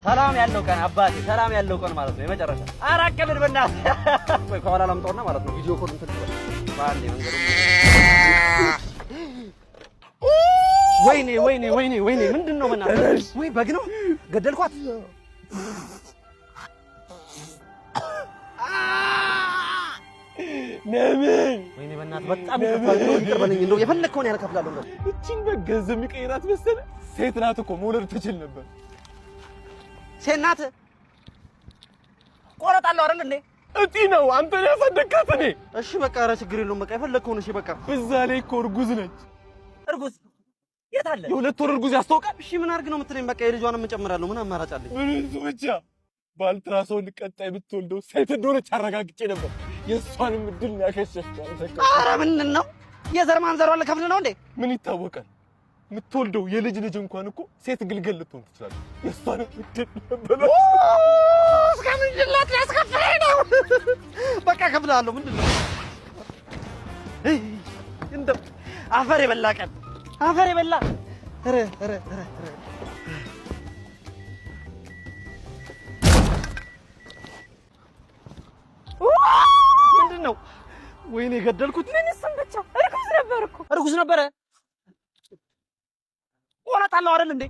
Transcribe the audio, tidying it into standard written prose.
ሰላም ያለው ቀን አባቴ ሰላም ያለው ቀን ማለት ነው የመጨረሻ አራቀልን በእናትህ ወይ ከኋላ ላምጣውና ማለት ነው ቪዲዮ ኮል እንትን ትበል ባንዴ መንገሩ ወይኔ ምንድነው በእናትህ ወይ በግ ነው ገደልኳት ለምን ወይኔ በእናትህ በጣም ይከፋል እንደው የፈለከውን ያልከፍላለሁ እንደው እቺን በገንዘብ የሚቀይራት መሰለህ ሴት ናት እኮ መውለድ ትችል ነበር ሴት ናት ቆረጣለሁ አይደል እንዴ እጢ ነው አንተ ያሳደግካት እኔ እሺ በቃ ኧረ ችግር የለውም በቃ የፈለከውን እሺ በቃ በዛ ላይ እኮ እርጉዝ ነች እርጉዝ የት አለ የሁለት ወር እርጉዝ ያስታውቃል እሺ ምን አድርግ ነው የምትለኝ በቃ የልጇንም እጨምራለሁ ምን አማራጭ አለኝ ምን ብቻ ባልትራሳውንድ ቀጣይ ብትወልደው ሴት እንደሆነች አረጋግጬ ነበር የእሷንም እድል ያከሸፍኩ ኧረ ምንድን ነው የዘር ማንዘሯ ለከፍል ነው እንዴ ምን ይታወቃል ምትወልደው የልጅ እንኳን እኮ ሴት ግልገል ልትሆን ትችላለች የእሷንም እድል ነበር እስከምን ጅላት ያስከፍለኝ ነው በቃ ከፍላለሁ ምንድን ነው እንደው አፈር የበላ ቀን አፈር የበላ ኧረ ምንድነው ወይኔ ገደልኩት ምን ሰንበቻ እርጉዝ ነበር እኮ እርጉዝ ነበር ቆረጣለሁ አይደል እንዴ